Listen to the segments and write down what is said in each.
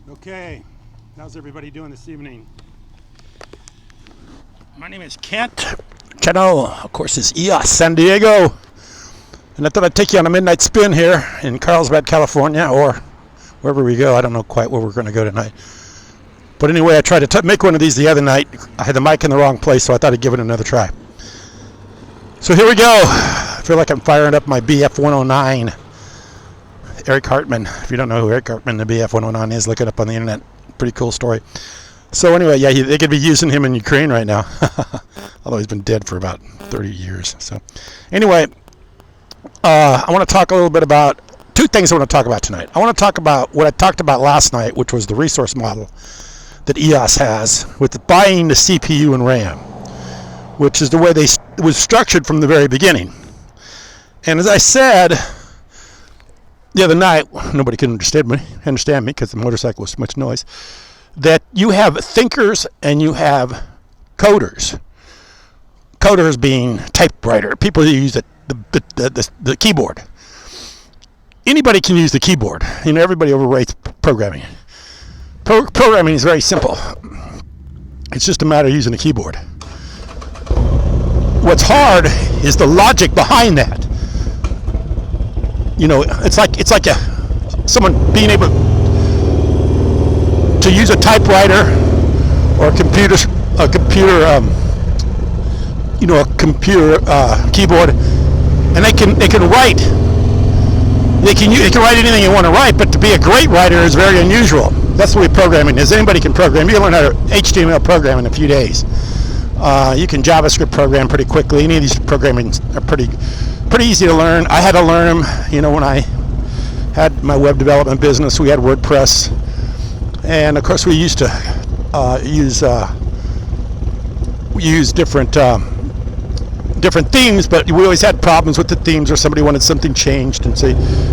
Okay, how's everybody doing this evening? My name is Kent. Channel, of course, is EOS San Diego. And I thought I'd take you on a midnight spin here in Carlsbad, California, or wherever we go. I don't know quite where we're going to go tonight. But anyway, I tried to make one of these the other night. I had the mic in the wrong place, so I thought I'd give it another try. So here we go. I feel like I'm firing up my BF-109. Eric Hartman. If you don't know who Eric Hartman, the BF-109 is, look it up on the internet. Pretty cool story. So anyway, yeah, they could be using him in Ukraine right now. Although he's been dead for about 30 years. So anyway, I want to talk a little bit about two things I want to talk about tonight. I want to talk about what I talked about last night, which was the resource model that EOS has with buying the CPU and RAM, which is the way it was structured from the very beginning. And as I said the other night, nobody could understand me because the motorcycle was too much noise, that you have thinkers and you have coders. Coders being typewriter, people who use the keyboard. Anybody can use the keyboard. You know, everybody overrates programming. Programming is very simple. It's just a matter of using the keyboard. What's hard is the logic behind that. You know, it's like someone being able to use a typewriter or a computer keyboard, and they can write. They can write anything you want to write, but to be a great writer is very unusual. That's the way programming is. Anybody can program. You can learn how to HTML program in a few days. You can JavaScript program pretty quickly. Any of these programming are pretty easy to learn. I had to learn them, you know, when I had my web development business. We had WordPress, and of course we used to use different themes, but we always had problems with the themes, or somebody wanted something changed, and so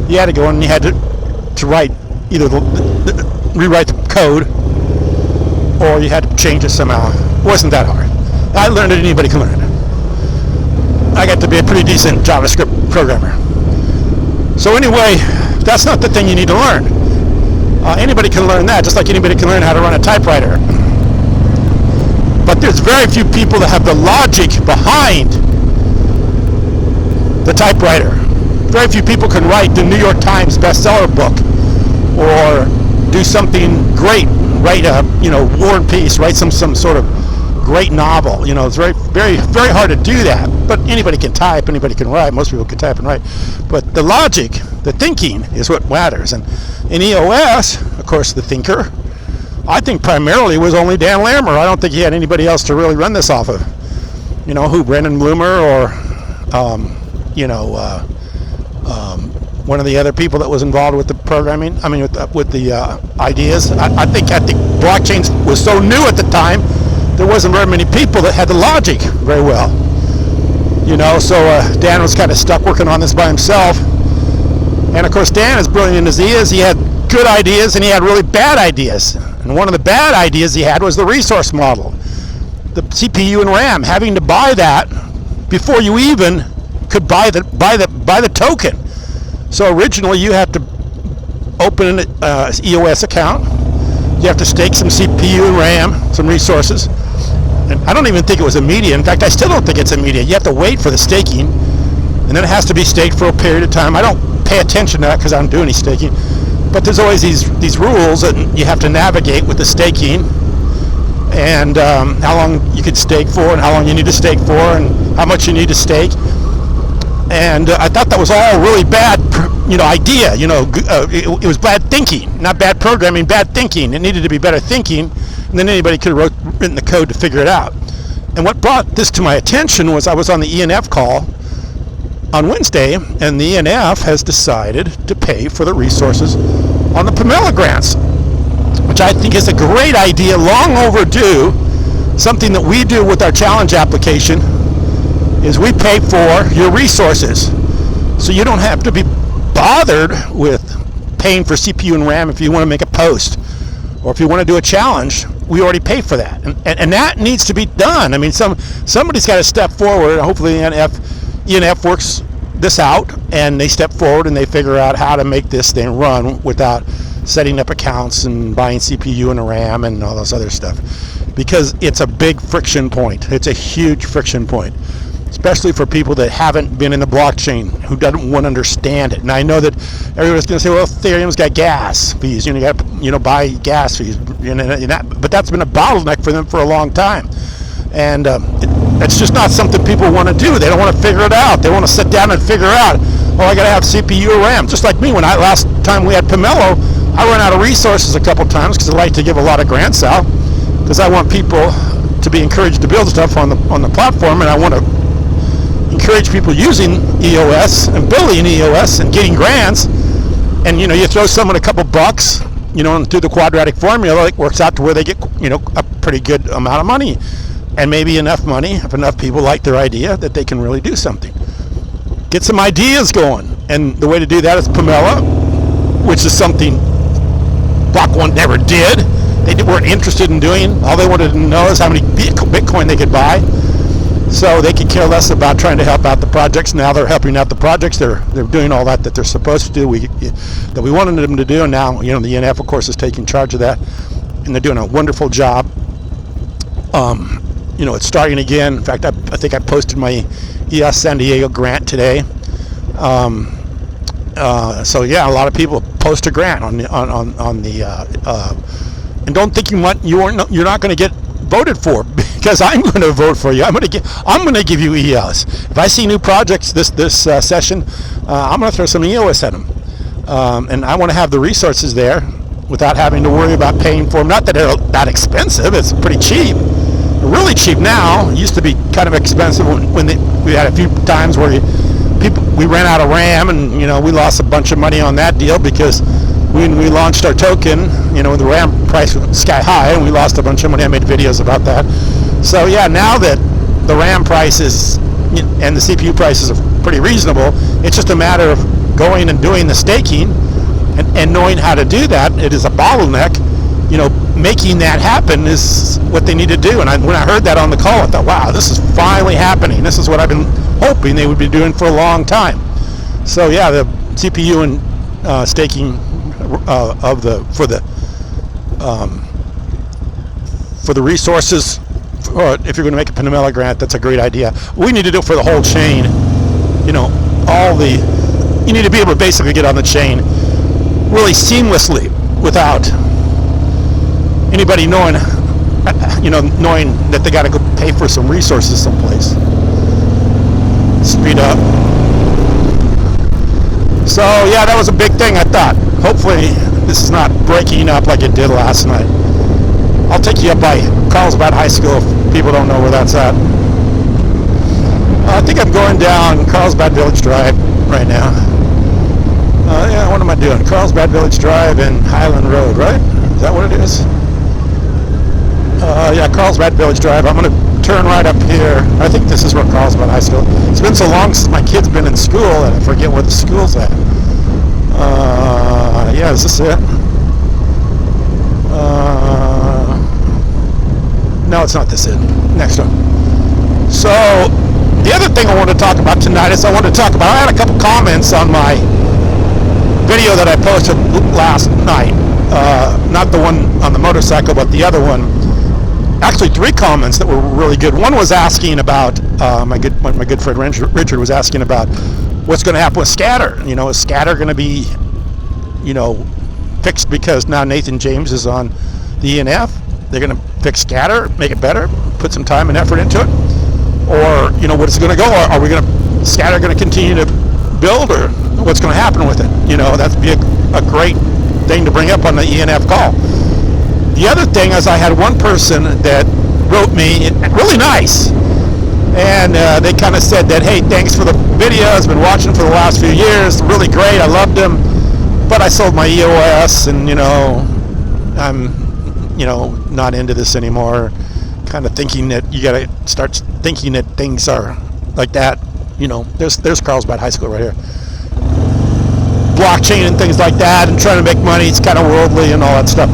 you had to go and you had to write either rewrite the code, or you had to change it somehow. It wasn't that hard. I learned it. Anybody can learn it. I got to be a pretty decent JavaScript programmer. So anyway, that's not the thing you need to learn. Anybody can learn that, just like anybody can learn how to run a typewriter. But there's very few people that have the logic behind the typewriter. Very few people can write the New York Times bestseller book, or do something great, write a War and Peace, write some sort of great novel. You know, it's very, very, very hard to do that. But anybody can type, anybody can write. Most people can type and write. But the logic, the thinking, is what matters. And in EOS, of course, the thinker, I think primarily was only Dan Larimer. I don't think he had anybody else to really run this off of. You know, who, Brendan Bloomer, or one of the other people that was involved with the programming. I mean, with the ideas. I think blockchain was so new at the time. There wasn't very many people that had the logic very well. You know, so Dan was kind of stuck working on this by himself. And of course, Dan, as brilliant as he is, he had good ideas and he had really bad ideas. And one of the bad ideas he had was the resource model, the CPU and RAM, having to buy that before you even could buy the token. So originally, you have to open an EOS account. You have to stake some CPU and RAM, some resources. And I don't even think it was immediate. In fact, I still don't think it's immediate. You have to wait for the staking, and then it has to be staked for a period of time. I don't pay attention to that because I don't do any staking. But there's always these rules that you have to navigate with the staking, and how long you could stake for, and how long you need to stake for, and how much you need to stake. And I thought that was all really bad, idea. It was bad thinking, not bad programming, bad thinking. It needed to be better thinking, and then anybody could have written the code to figure it out. And what brought this to my attention was I was on the ENF call on Wednesday, and the ENF has decided to pay for the resources on the Pomela grants, which I think is a great idea, long overdue. Something that we do with our challenge application is we pay for your resources, so you don't have to be bothered with paying for CPU and RAM if you want to make a post, or if you want to do a challenge. We already pay for that, and that needs to be done. I mean, somebody's got to step forward. Hopefully ENF works this out, and they step forward and they figure out how to make this thing run without setting up accounts and buying CPU and a RAM and all this other stuff, because it's a big friction point. It's a huge friction point, especially for people that haven't been in the blockchain, who won't understand it. And I know that everybody's going to say, well, Ethereum's got gas fees. You got to buy gas fees. But that's been a bottleneck for them for a long time. And it's just not something people want to do. They don't want to figure it out. They want to sit down and figure out, oh, I got to have CPU or RAM. Just like me, when last time we had Pomela, I ran out of resources a couple times because I like to give a lot of grants out, because I want people to be encouraged to build stuff on the platform, and I want to encourage people using EOS and building EOS and getting grants. And you throw someone a couple bucks, and through the quadratic formula, it works out to where they get a pretty good amount of money, and maybe enough money, if enough people like their idea, that they can really do something. Get some ideas going, and the way to do that is Pomela, which is something Block One never did. They weren't interested in doing. All they wanted to know is how many Bitcoin they could buy. So they could care less about trying to help out the projects. Now they're helping out the projects. They're doing all that they're supposed to do. That we wanted them to do, and now the ENF, of course, is taking charge of that, and they're doing a wonderful job. It's starting again. In fact, I think I posted my EOS San Diego grant today. So yeah, a lot of people post a grant on the and don't think you're not going to get voted for, because I'm going to vote for you. I'm going to give you EOS. If I see new projects this session, I'm going to throw some EOS at them, and I want to have the resources there without having to worry about paying for them. Not that they're that expensive. It's pretty cheap. They're really cheap now. It used to be kind of expensive when we had a few times where we ran out of RAM, and we lost a bunch of money on that deal, because when we launched our token, the RAM price was sky high, and we lost a bunch of money. I made videos about that. So yeah, now that the RAM prices and the CPU prices are pretty reasonable, it's just a matter of going and doing the staking and knowing how to do that. It is a bottleneck. Making that happen is what they need to do. And when I heard that on the call, I thought, wow, this is finally happening. This is what I've been hoping they would be doing for a long time. So yeah, the CPU and staking for the resources, or if you're going to make a Pomela grant, that's a great idea. We need to do it for the whole chain. You need to be able to basically get on the chain really seamlessly without anybody knowing that they got to go pay for some resources someplace. Speed up. So yeah, that was a big thing, I thought. Hopefully this is not breaking up like it did last night. I'll take you up by Carlsbad High School if people don't know where that's at. I think I'm going down Carlsbad Village Drive right now. Yeah, what am I doing? Carlsbad Village Drive and Highland Road, right? Is that what it is? Yeah, Carlsbad Village Drive. I'm going to turn right up here. I think this is where Carlsbad High School. It's been so long since my kid's been in school that I forget where the school's at. Yeah, is this it? No, it's not this it. Next one. So, the other thing I want to talk about tonight is I had a couple comments on my video that I posted last night. Not the one on the motorcycle, but the other one. Actually, 3 comments that were really good. One was asking about, my good friend Richard was asking about what's going to happen with Scatter. Is Scatter going to be, fixed because now Nathan James is on the ENF? They're going to fix Scatter, make it better, put some time and effort into it? Or, what is it going to go? Are we Scatter going to continue to build, or what's going to happen with it? That'd be a great thing to bring up on the ENF call. The other thing is I had one person that wrote me really nice, and they kind of said that, hey, thanks for the videos, been watching for the last few years, really great, I loved them, but I sold my EOS, and I'm not into this anymore, kind of thinking that you got to start thinking that things are like that. There's Carlsbad High School right here. Blockchain and things like that, and trying to make money, it's kind of worldly and all that stuff.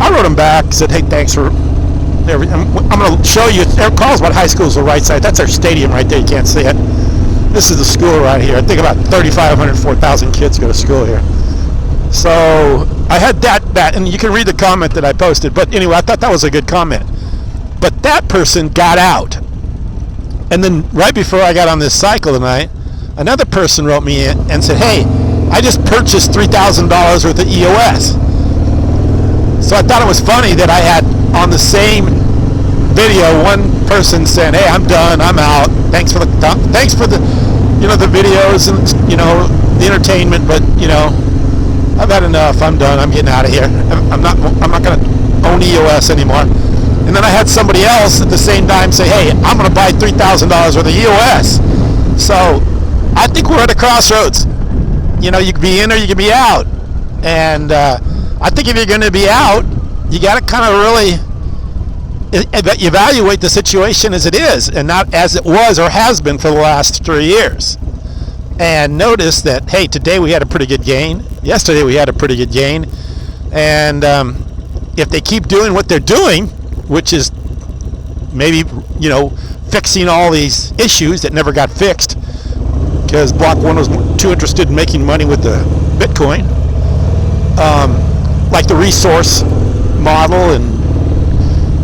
I wrote him back, said, hey, thanks for everything. I'm going to show you. Carlsbad High School is the right side. That's our stadium right there. You can't see it. This is the school right here. I think about 3,500, 4,000 kids go to school here. So I had that, and you can read the comment that I posted. But anyway, I thought that was a good comment. But that person got out. And then right before I got on this cycle tonight, another person wrote me in and said, hey, I just purchased $3,000 worth of EOS. So I thought it was funny that I had on the same video one person saying, hey, I'm done, I'm out. Thanks for the the videos and the entertainment, but I've had enough. I'm done. I'm getting out of here. I'm not going to own EOS anymore. And then I had somebody else at the same time say, hey, I'm going to buy $3,000 worth of EOS. So I think we're at a crossroads. You can be in or you can be out. And I think if you're going to be out, you got to kind of really evaluate the situation as it is and not as it was or has been for the last 3 years. And notice that, hey, today we had a pretty good gain. Yesterday we had a pretty good gain. And if they keep doing what they're doing, which is maybe, fixing all these issues that never got fixed because Block 1 was too interested in making money with the Bitcoin, like the resource model and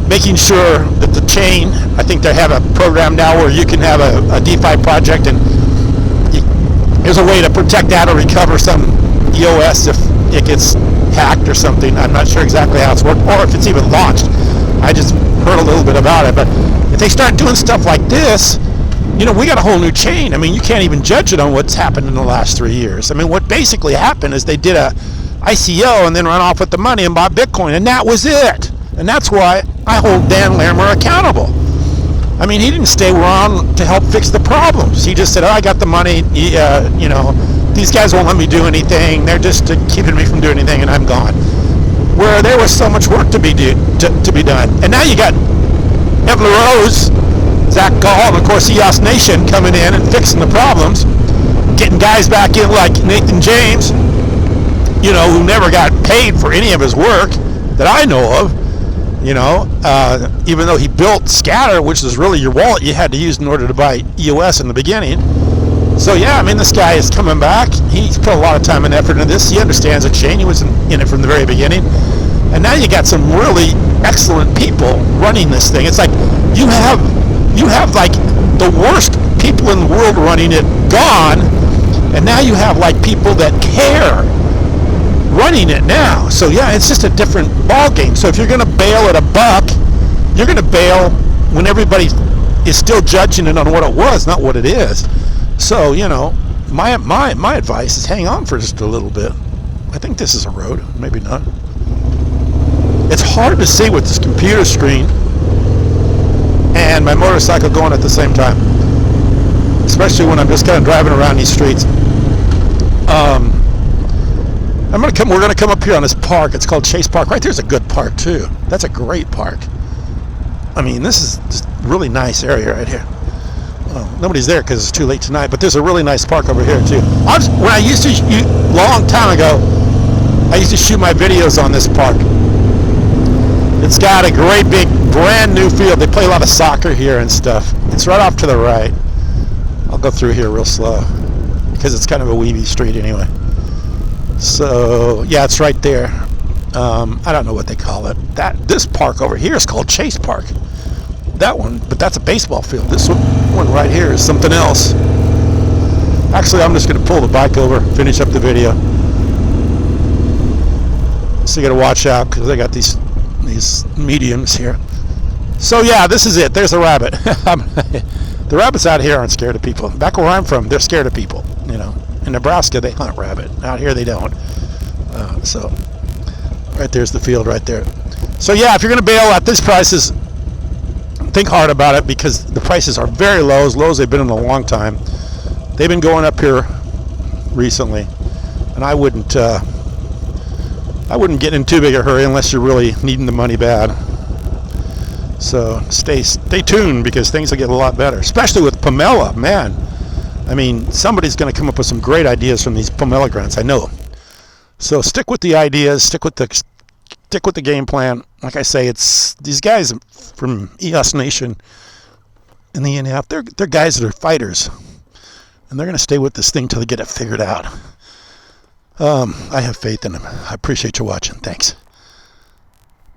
making sure that the chain, I think they have a program now where you can have a DeFi project and there's a way to protect that or recover some EOS if it gets hacked or something. I'm not sure exactly how it's worked or if it's even launched. I just heard a little bit about it. But if they start doing stuff like this, we got a whole new chain. I mean, you can't even judge it on what's happened in the last 3 years. I mean, what basically happened is they did a ICO and then ran off with the money and bought Bitcoin, and that was it. And that's why I hold Dan Larimer accountable. I mean, he didn't stay around to help fix the problems. He just said, I got the money, these guys won't let me do anything. They're just keeping me from doing anything, and I'm gone. Where there was so much work to be done. And now you got Evan Rose, Zach Gall, and of course EOS Nation coming in and fixing the problems, getting guys back in like Nathan James, who never got paid for any of his work that I know of. Even though he built Scatter, which is really your wallet you had to use in order to buy EOS in the beginning. So yeah, I mean, this guy is coming back. He's put a lot of time and effort into this. He understands the chain. He was in it from the very beginning. And now you got some really excellent people running this thing. It's like you have like the worst people in the world running it gone, and now you have like people that care running it now. So yeah, it's just a different ball game. So if you're going to bail at $1, you're going to bail when everybody is still judging it on what it was, not what it is. So my advice is hang on for just a little bit. I think this is a road, maybe not. It's hard to see with this computer screen and my motorcycle going at the same time, especially when I'm just kind of driving around these streets. We're gonna come up here on this park. It's called Chase Park. Right there's a good park too. That's a great park. I mean, this is just a really nice area right here. Well, nobody's there because it's too late tonight, but there's a really nice park over here too. When I used to, long time ago, I used to shoot my videos on this park. It's got a great big brand new field. They play a lot of soccer here and stuff. It's right off to the right. I'll go through here real slow because it's kind of a weavy street anyway. So yeah, it's right there. I don't know what they call it. This park over here is called Chase Park. That one, but that's a baseball field. This one right here is something else. Actually, I'm just going to pull the bike over, finish up the video. So you got to watch out because they got these mediums here. So yeah, this is it. There's a rabbit. The rabbits out here aren't scared of people. Back where I'm from, they're scared of people. In Nebraska, they hunt rabbit. Out here, they don't. So right there's the field right there. So yeah, if you're going to bail at these prices, think hard about it because the prices are very low, as low as they've been in a long time. They've been going up here recently, and I wouldn't get in too big a hurry unless you're really needing the money bad. So stay tuned because things will get a lot better, especially with Pomela. Man, I mean, somebody's going to come up with some great ideas from these Pomela grants. I know. So stick with the ideas, stick with the game plan. Like I say, it's these guys from EOS Nation and the NF. They're guys that are fighters, and they're going to stay with this thing till they get it figured out. I have faith in him. I appreciate you watching. Thanks.